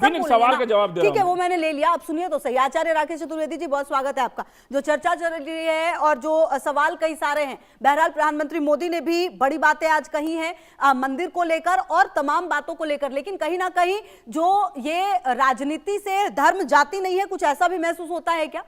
सवाल का जवाब दे रहा हूं। ठीक है, वो मैंने ले लिया। आप सुनिए तो सही। आचार्य राकेश चतुर्वेदी जी, बहुत स्वागत है आपका। जो चर्चा चल रही है और जो सवाल कई सारे हैं, बहरहाल प्रधानमंत्री मोदी ने भी बड़ी बातें आज कही हैं मंदिर को लेकर और तमाम बातों को लेकर, लेकिन कहीं ना कहीं जो ये राजनीति से धर्म जाति नहीं है, कुछ ऐसा भी महसूस होता है क्या?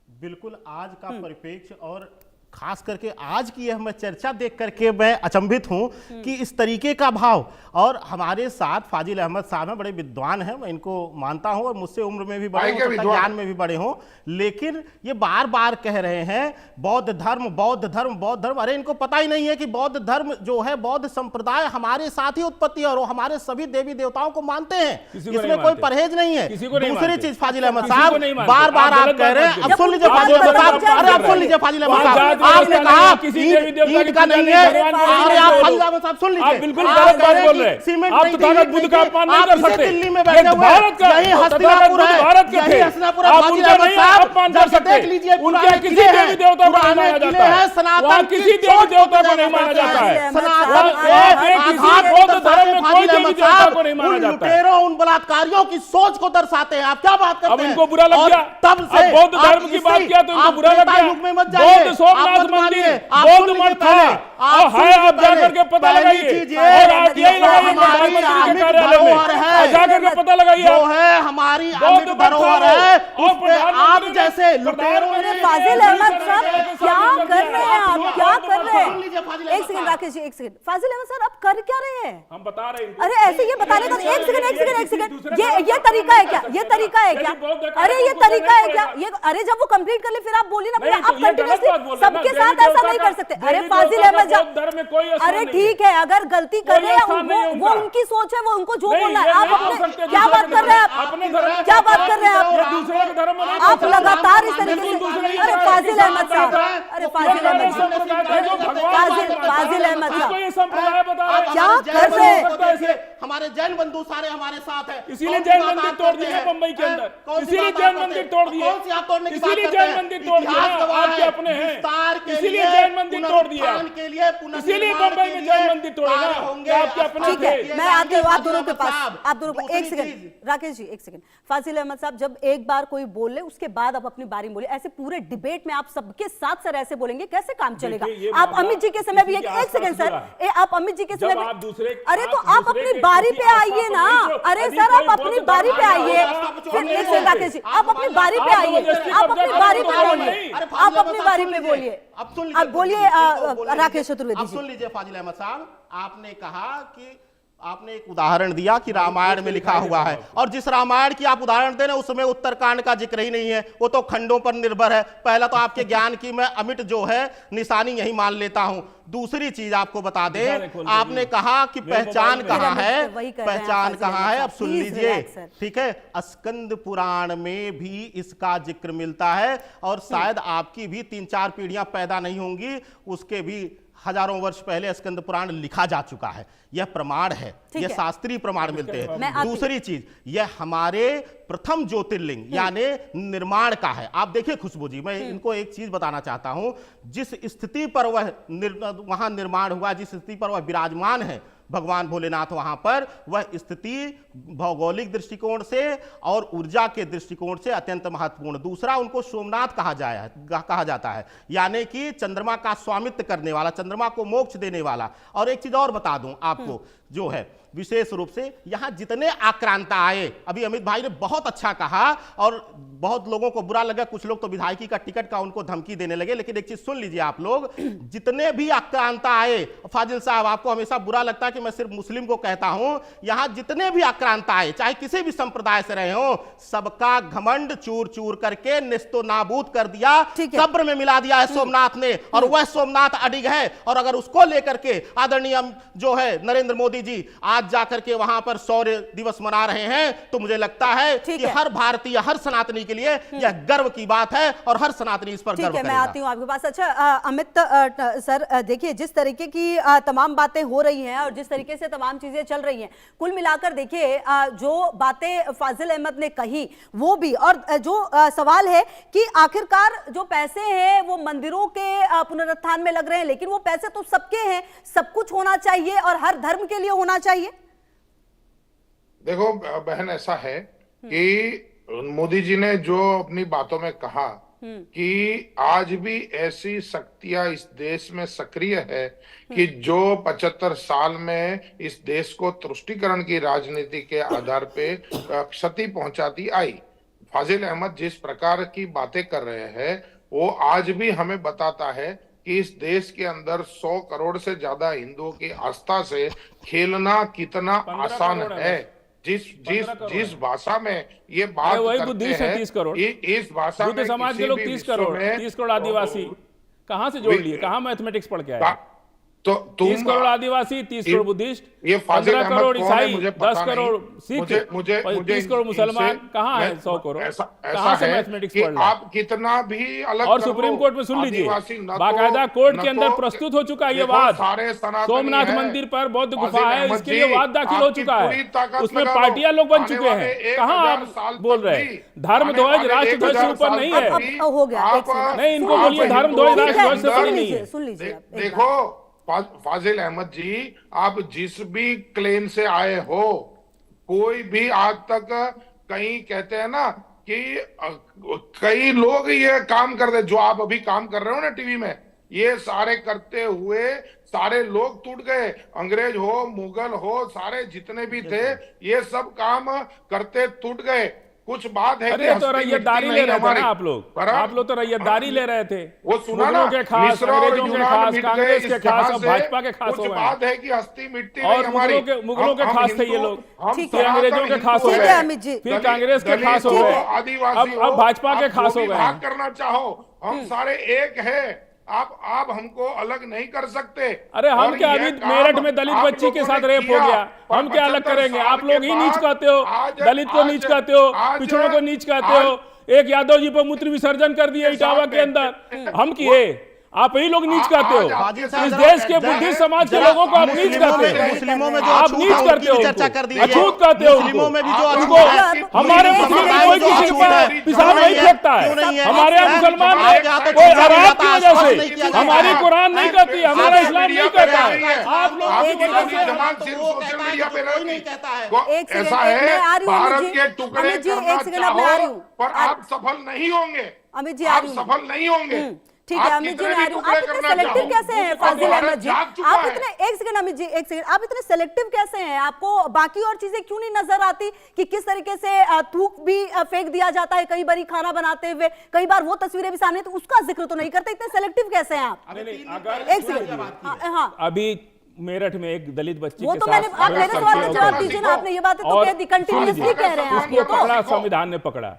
बिल्कुल, आज का परिप्रेक्ष्य और खास करके आज की यह मैं चर्चा देख करके मैं अचंभित हूं कि इस तरीके का भाव। और हमारे साथ फाजिल अहमद साहब हैं, बड़े विद्वान हैं, मैं इनको मानता हूं और मुझसे उम्र में भी बड़े हो, ज्ञान में भी बड़े हों, लेकिन ये बार बार कह रहे हैं बौद्ध धर्म बौद्ध धर्म बौद्ध धर्म। अरे इनको पता ही नहीं है कि बौद्ध धर्म जो है, बौद्ध संप्रदाय हमारे साथ ही उत्पत्ति है और वो हमारे सभी देवी देवताओं को मानते हैं, इसमें कोई परहेज नहीं है। दूसरी चीज फाजिल अहमद साहब बार बार आप कह रहे हैं, अब सुन लीजिए फाजिल अहमद साहब, अरे आप सुन लीजिए फाजिल अहमद साहब, आपने कहा ईंट का नहीं है। अरे आप फाजिल अहमद साहब सुन लीजिए, बिल्कुल गलत बात बोल रहे हैं। सीमेंट आप तथागत बुद्ध का अपमान नहीं कर सकते। दिल्ली में बैठे हुए भारत का यही हस्तिनापुर है, भारत के थे, यही हस्तिनापुर आप उनका नहीं अपमान कर सकते। देख लीजिए, उनके किसी देवी देवता को नहीं माना जाता है, सनातन किसी देवी देवता को नहीं माना जाता है, सनातन किसी बौद्ध धर्म में कोई देवी देवता को नहीं माना जाता है। उन बलात्कारियों की सोच को दर्शाते हैं। आप क्या बात करते हैं? अब इनको बुरा लग गया, तब से बौद्ध धर्म की बात किया तो इनको बुरा लग गया। बौद्ध सोमनाथ मंदिर बौद्ध मठ था और है, आप जाकर के पता लगाइए और आप यही लगाइए प्रधानमंत्री के कार्यालय में जाकर के पता लगाइए, जो है हमारी अमिट धरोहर है, उस पे आप जैसे लुटेरों ने। फाजिल अहमद साहब क्या कर रहे हैं? आप क्या कर रहे हैं? एक सेकंड राकेश जी, एक सेकंड। फाजिल अहमद सर, आप कर क्या रहे हैं? हम बता रहे हैं। अरे ऐसे ये बताने का एक सेकंड, ये तरीका है क्या? ये तरीका है क्या? अरे ये तरीका है क्या? ये अरे जब वो कंप्लीट कर ले फिर आप बोलिए ना, आप कंटिन्यूअसली सबके साथ ऐसा नहीं कर सकते। अरे फाजिल अहमद, अरे ठीक है, अगर गलती कर रहे हैं वो उनकी सोच है, वो उनको जो बोलना है। आप अपने क्या बात कर रहे हैं? आप क्या बात कर रहे हैं? आप लगातार इस तरीके से। अरे फाजिल अहमद साहब, अरे फाजिल अहमद साहब, फाजिल अहमद साहब क्या कर रहे हैं? हमारे जैन बंधु सारे हमारे साथ है, इसीलिए जैन मंदिर तोड़ दिए मुंबई के अंदर, इसीलिए जैन मंदिर तोड़ दिए, इसीलिए जैन मंदिर तोड़ दिए, आपके अपने हैं, इसीलिए जैन मंदिर तोड़ दिया, इसीलिए मुंबई में जैन मंदिर तोड़े ना, आपके अपने। ठीक है, मैं आती हूँ आप दोनों के पास, आप दोनों को। एक सेकंड राकेश जी, एक सेकंड। फाजिल अहमद साहब, जब एक बार कोई बोल ले उसके बाद आप अपनी बारी बोले, ऐसे पूरे डिबेट में आप सबके साथ सर ऐसे बोलेंगे, कैसे काम चलेगा? आप अमित जी के समय भी एक सेकंड सर, आप अमित जी के समय भी, अरे तो आप अपनी बारी पे आइए ना। अरे सर आप अपनी बारी पे आइए, फिर एक सेकंड राकेश जी, आप अपनी बारी पे आइए, आप अपनी बारी पे बोलिए, आप अपनी बारी पे बोलिए, आप बोलिए राकेश चतुर्वेदी जी। सुन लीजिए फाजिल अहमद साहब, आपने कहा कि आपने एक उदाहरण दिया कि रामायण में लिखा हुआ है, और जिस रामायण की आप उदाहरण दे रहे हैं उसमें उत्तरकांड का जिक्र ही नहीं है, वो तो खंडों पर निर्भर है। पहला तो आपके ज्ञान की मैं अमिट जो है निशानी यही मान लेता हूं। दूसरी चीज आपको बता दें, आपने कहा कि पहचान कहाँ है, पहचान कहाँ है? अब सुन लीजिए, ठीक है, स्कंद पुराण में भी इसका जिक्र मिलता है और शायद आपकी भी 3-4 पीढ़ियां पैदा नहीं होंगी, उसके भी हजारों वर्ष पहले स्कंद पुराण लिखा जा चुका है। यह प्रमाण है, यह शास्त्रीय प्रमाण मिलते हैं। दूसरी चीज, यह हमारे प्रथम ज्योतिर्लिंग यानी निर्माण का है। आप देखिए खुशबू जी, मैं इनको एक चीज बताना चाहता हूं, जिस स्थिति पर वहां निर्माण हुआ, जिस स्थिति पर वह विराजमान है भगवान भोलेनाथ, वहां पर वह स्थिति भौगोलिक दृष्टिकोण से और ऊर्जा के दृष्टिकोण से अत्यंत महत्वपूर्ण। दूसरा, उनको सोमनाथ कहा जाता है, यानी कि चंद्रमा का स्वामित्व करने वाला, चंद्रमा को मोक्ष देने वाला। और एक चीज और बता दूं आपको, जो है विशेष रूप से यहां जितने आक्रांता आए, अभी अमित भाई ने बहुत अच्छा कहा और बहुत लोगों को बुरा लगा, कुछ लोग तो विधायकी का टिकट का उनको धमकी देने लगे, लेकिन एक चीज सुन लीजिए आप लोग, जितने भी आक्रांता आए, फाजिल साहब आपको हमेशा बुरा लगता है कि मैं सिर्फ मुस्लिम को कहता हूं, यहां जितने भी आक्रांता आए, चाहे किसी भी संप्रदाय से रहे हो, सबका घमंड चूर चूर करके निस्तो नाबूद कर दिया, कब्र में मिला दिया है सोमनाथ ने, और वह सोमनाथ अडिग है। और अगर उसको लेकर के आदरणीय जो है नरेंद्र मोदी जी आज जाकर के वहां पर शौर्य दिवस मना रहे हैं, तो मुझे लगता है कि हर भारतीय, हर सनातनी के लिए यह गर्व की बात है और हर सनातनी इस पर गर्व करेगा। मैं आती हूं आपके पास। अच्छा अमित सर, देखिए जिस तरीके की तमाम बातें हो रही हैं और जिस तरीके से तमाम चीजें चल रही हैं, कुल मिलाकर देखिए जो बातें फाजिल अहमद ने कही वो भी, और जो सवाल है कि आखिरकार जो पैसे हैं वो मंदिरों के पुनरुत्थान में लग रहे हैं, लेकिन वो पैसे तो सबके हैं, सब कुछ होना चाहिए और हर धर्म के लिए होना चाहिए। देखो बहन, ऐसा है कि मोदी जी ने जो अपनी बातों में कहा कि आज भी ऐसी शक्तियां इस देश में सक्रिय है कि जो 75 साल में इस देश को तुष्टीकरण की राजनीति के आधार पे क्षति पहुंचाती आई। फाजिल अहमद जिस प्रकार की बातें कर रहे हैं वो आज भी हमें बताता है कि इस देश के अंदर 100 करोड़ से ज्यादा हिंदुओं की आस्था से खेलना कितना आसान है। जिस भाषा में ये बात करते हैं, इस भाषा में समाज के लोग 30 करोड़ आदिवासी कहां से जोड़ लिए, कहां मैथमेटिक्स पढ़ के आए? तो 30 करोड़ आदिवासी, 30 करोड़ बुद्धिस्ट, ये 15 करोड़ ईसाई, 10 करोड़ सिख, 30 करोड़ मुसलमान, कहाँ है 100 करोड़? कहाँ से मैथमेटिक्स पढ़ रहे? आप कितना भी अलग और सुप्रीम कोर्ट में सुन लीजिए, बाकायदा कोर्ट के अंदर प्रस्तुत हो चुका है ये वाद। सोमनाथ मंदिर पर बौद्ध गुफा है, इसके लिए वाद दाखिल हो चुका है, उसमें पार्टियां लोग बन चुके हैं। कहाँ आप बोल रहे हैं? धर्म ध्वज राष्ट्र ध्वज से ऊपर नहीं है। हो गया, नहीं, इनको बोलिए धर्म ध्वज राष्ट्र ध्वज से ऊपर नहीं है। सुन लीजिए, देखो फाजिल अहमद जी, आप जिस भी क्लेम से आए हो, कोई भी आज तक कहीं कहते हैं ना कि कई लोग ये काम कर रहे, जो आप अभी काम कर रहे हो ना टीवी में, ये सारे करते हुए सारे लोग टूट गए। अंग्रेज हो, मुगल हो, सारे जितने भी थे ये सब काम करते टूट गए। कुछ बात है अरे तो रैयतदारी ले रहे थे ना आप लोग तो रैयतदारी ले रहे थे। वो सुना ना, के खास, अंग्रेजों के खास, कांग्रेस के खास, अब भाजपा के खास हो गए। बात है कि हस्ती मिटती और मुगलों के खास थे ये लोग, फिर अंग्रेजों के खास हो गए, फिर कांग्रेस के खास हो गए, अब भाजपा के खास हो गए। भाग करना चाहो, हम सारे एक है। आप हमको अलग नहीं कर सकते। अरे हम क्या, अभी मेरठ में दलित बच्ची के साथ रेप हो गया, हम क्या अलग करेंगे? आप लोग ही नीच कहते हो, दलित को नीच कहते हो, पिछड़ों को नीच कहते हो। एक यादव जी पर मूत्र विसर्जन कर दिया इटावा के अंदर, हम किए, आप ही लोग नीच कहते हो। इस देश के बुद्धिस्ट समाज के लोगों को आप नीच कहते हो, मुस्लिमों में जो आप नीच करते हो, चर्चा कर दी है, अछूत कहते हो। मुस्लिमों में भी जो हमारे मुस्लिम में कोई किसी के ऊपर पिशाब नहीं फेंकता है, हमारे यहाँ मुसलमान में कोई अराब की वजह से हमारी कुरान नहीं कहती, हमारा इस्लाम नहीं कहता है। आप लोग ऐसा है, भारत के टुकड़े करना चाहो पर आप सफल नहीं होंगे। अमित जी आप सफल नहीं होंगे। ठीक है अमित जी, आप इतने सेलेक्टिव कैसे हैं फाजिल अहमद जी? आप इतने, एक सेकंड अमित जी, एक सेकंड, आप इतने सेलेक्टिव कैसे हैं? आपको बाकी और चीजें क्यों नहीं नजर आती कि किस तरीके से थूक भी फेंक दिया जाता है कई बार खाना बनाते हुए, कई बार वो तस्वीरें भी सामने, तो उसका जिक्र तो नहीं करते? इतने सेलेक्टिव कैसे हैं आप? एक सेकंड, हाँ, अभी मेरठ में एक दलित बच्ची वो तो मैंने, आप मेरे सवाल का जवाब दीजिए ना। आपने ये बातें तो कह दी, कंटिन्यूअसली कह रहे हैं आप। ये पकड़ा, संविधान ने पकड़ा,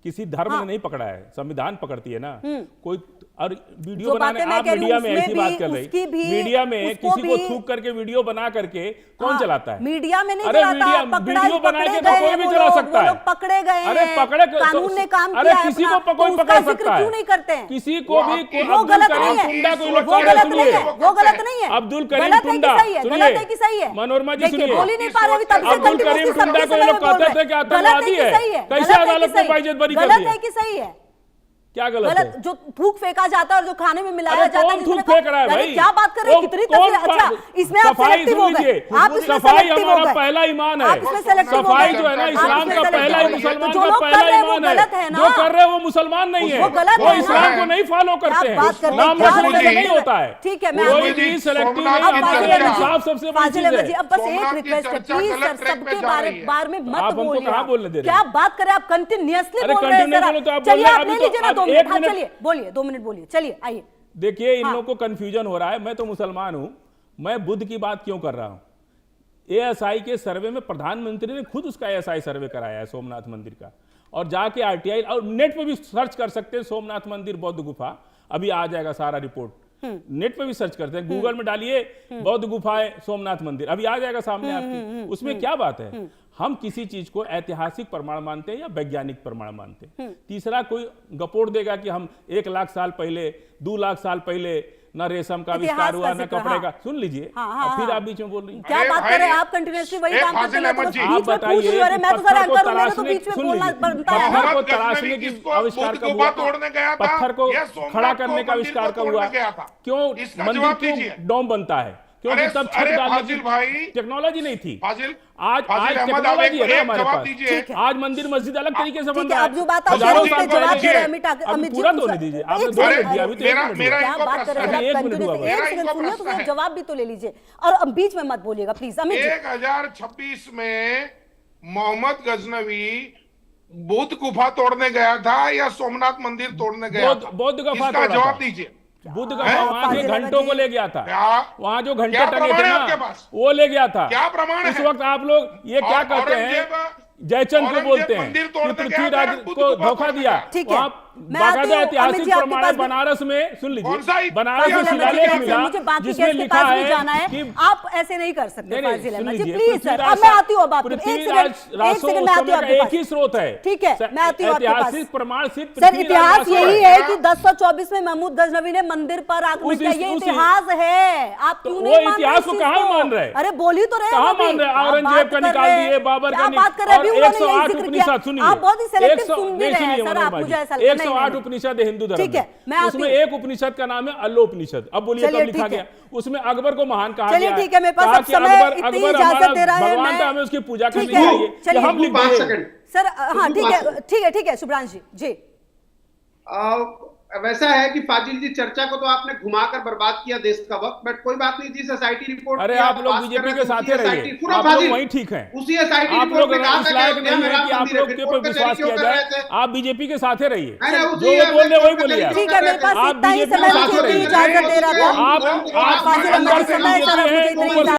किसी धर्म ने नहीं पकड़ा है, संविधान पकड़ती है ना। कोई और वीडियो बनाने, आप मीडिया में ऐसी बात कर रही, मीडिया में किसी को थूक करके वीडियो बना करके कौन चलाता है? मीडिया में नहीं अरे चलाता, वीडियो बना के तो कोई भी चला सकता है। पकड़े गए, अरे पकड़े, कानून ने काम अरे किसी को कोई पकड़ सकता है, क्यों नहीं करते हैं? किसी को भी। वो गलत नहीं है, वो गलत नहीं है, वो गलत नहीं है। अब्दुल करीम टुंडा, गलत है कि सही है? मनोरमा जी सुनिए, बोल ही नहीं पा रहे तब से। अब्दुल करीम टुंडा को लोग कहते थे कि आतंकवादी है, कैसे अदालत में बाइज्जत बरी कर गलत है कि सही है? क्या गलत है? जो थूक फेंका जाता है और जो खाने में मिलाया जाता है, थूक फेंक रहा है भाई? क्या बात कर रहे हैं? कितनी तस्वीर। अच्छा, इसमें आप सेलेक्टिव हो गए, आप इसमें सफाई सेलेक्टिव हो हमारा गए, पहला ईमान है। आप इसमें सेलेक्टिव हो सफाई गए। जो है ना इस्लाम का पहला, मुसलमान जो का लोग पहला कर रहे हैं वो ईमान गलत है है। ना? जो कर रहे हैं वो मुसलमान नहीं है, वो गलत वो है ना? इस्लाम को नहीं फॉलो करते हैं, नाम मसले से नहीं होता है। ठीक है, मैं कोई भी सेलेक्टिव नहीं, इंसाफ सबसे बड़ी चीज है। अब बस एक रिक्वेस्ट है, प्लीज सर, सबके बारे में मत बोलिए। क्या बात करें आप? कंटिन्यूअसली बोल रहे हैं। चलिए आप ले लीजिए ना 2 मिनट। हाँ चलिए, बोलिए, 2 मिनट बोलिए, चलिए आइए। देखिए इन लोगों को कंफ्यूजन हो रहा है, मैं तो मुसलमान हूं, मैं बुद्ध की बात क्यों कर रहा हूं? एएसआई के सर्वे में प्रधानमंत्री ने खुद उसका एएसआई सर्वे कराया है सोमनाथ मंदिर का, और जाके आरटीआई और नेट पे भी सर्च कर सकते हैं, सोमनाथ मंदिर बौद्ध गुफा, अभी आ जाएगा सारा रिपोर्ट। नेट पे भी सर्च करते हैं, गूगल में डालिए बौद्ध गुफाएं सोमनाथ मंदिर, अभी आ जाएगा सामने आपकी। उसमें क्या बात है? हम किसी चीज को ऐतिहासिक प्रमाण मानते हैं या वैज्ञानिक प्रमाण मानते हैं? तीसरा कोई गपोड़ देगा कि हम 1 लाख साल पहले, 2 लाख साल पहले न रेशम का आविष्कार हुआ, न कपड़े का। सुन लीजिए, फिर आप बीच में बोल रही हैं। क्या बात कर रहे हैं आप? कंटिन्यूअसली वही काम करते हैं। आप बताइए, पत्थर को तराशने की आविष्कार कब हुआ? पत्थर को खड़ा करने का आविष्कार कब हुआ? क्यों मंदिर क्यों डोम बनता है? क्योंकि तब छत अरे डालने फाजिल की भाई, टेक्नोलॉजी नहीं थी। फाजिल आज फाजिल अहमद, आप टेक्नोलॉजी है ना हमारे जवाब पास। दीजिए। आज मंदिर मस्जिद अलग तरीके से बन ठीक है, रहा अब जो बात आप हजारों कह रहे साल हैं, जवाब पहले दे रहे हैं की। अमित जी, पूरा तो नहीं दीजिए, आपने 2 मिनट दिया, अभी तो 1 मिनट मेरा हुआ। क्या इनको बात प्रश्न कर है। रहे हैं? एक मिनट कंटिन्यू हुआ से बस। 1 मेरा सेकंड इनको सुनिए, तो प्रश्न है। जवाब भी तो ले लीजिए, और बीच में मत बोलिएगा प्लीज। अमित जी 1026 में मोहम्मद गजनवी बुद्ध गुफा तोड़ने गया था या सोमनाथ मंदिर तोड़ने गया था? बौद्ध गुफा इसका तोड़ा जवाब था। दीजिए। बुद्ध का हैं? वहां के घंटों को ले गया था, क्या वहां जो घंटे क्या टंगे प्रमाण थे है ना आपके पास? वो ले गया था। क्या प्रमाण इस है? वक्त आप लोग ये क्या कहते हैं, जयचंद को बोलते हैं मंदिर कि तोड़ने गया पृथ्वीराज था, बुद्ध को गुफा धोखा तोड़ने दिया। गया। ठीक है, वहाँ मैं आती बाकायदा हूँ, अमित ऐतिहासिक जी, आपके प्रमाण पास भी- बनारस में, सुन कौन सा लीजिए, बनारस फाजिल अहमद शिलालेख जी, मिला मुझे बाकी जिसमें केस के लिखा पास भी है जाना है, कि आप ऐसे नहीं कर सकते नहीं, नहीं, फाजिल सुन अहमद जी, लीजिए, प्लीज सर। पृथ्वीराज अब मैं आती हूँ, अब आपके पृथ्वीराज एक रासो सेकंड उस मैं आती समय हूँ का आपके एक ही पास। स्रोत है। ठीक है, मैं आती हूँ आपके पास। ऐतिहासिक प्रमाण सिर्फ सर पृथ्वीराज इतिहास रासो यही है। है कि 1024 में महमूद गजनवी ने मंदिर पर आक्रमण किया, ये इतिहास है। आप क्यों वो नहीं मान रहे इतिहास इस को चीज कहाँ को? मान रहे? अरे बोल ही तो रहे हैं कहाँ अभी। मान रहे? क्या औरंगजेब बात का कर निकाल रहे हैं? दिए, बाबर क्या का बात कर रहे हैं? अभी उन्होंने यही 108 जिक्र किया। उपनिषद सुनिए, आप बहुत ही सेलेक्टिव सुन भी रहे हैं सर, आप मनोज मुझे ऐसा भाई, लगता है। 108 उपनिषद है हिंदू धर्म ठीक है, मैं में, आती उसमें हूँ। एक उपनिषद का नाम है अल्लोपनिषद। अब बोलिए चलिए, कब लिखा ठीक है। गया? उसमें अकबर को महान कहा चलिए, गया, ठीक है, मेरे पास कहा अब कि समय अकबर इतनी अकबर इजाजत हमारा दे रहा है, भगवान मैं- था, हमें उसकी पूजा करनी ठीक है, चाहिए, चलिए। ये हम लिख 5 दें। सेकंड सर हाँ ठीक है शुभ्रांश जी। वैसा है कि फाजिल जी, चर्चा को तो आपने घुमाकर बर्बाद किया देश का वक्त, बट कोई बात नहीं। जिस एसआईटी रिपोर्ट अरे की आप लोग बात कर बीजेपी रहे के थे, साथ उसी ही रहिए, SIT पूरा आप लोग फाजिल, वहीं ठीक हैं। उसी एसआईटी आप रिपोर्ट लोग में कहा इस था लायक कि नहीं है राम कि आप मंदिर लोग है, के फिर ऊपर कोर्ट विश्वास कचहरी किया क्यों कर जाए। रहे थे? आप बीजेपी के साथ ही रहिए, है ना, उसी जो वो बोल रहे वही कोर्ट बोलिए। कचहरी ठीक है, मेरे पास आप इतना ही बीजेपी समय, के साथ मुझे रहिए। इजाजत दे रहा था। आप फाजिल अहमद अंदर जी, से समय, सर, बीजेपी मुझे हैं, इतना ऊपर से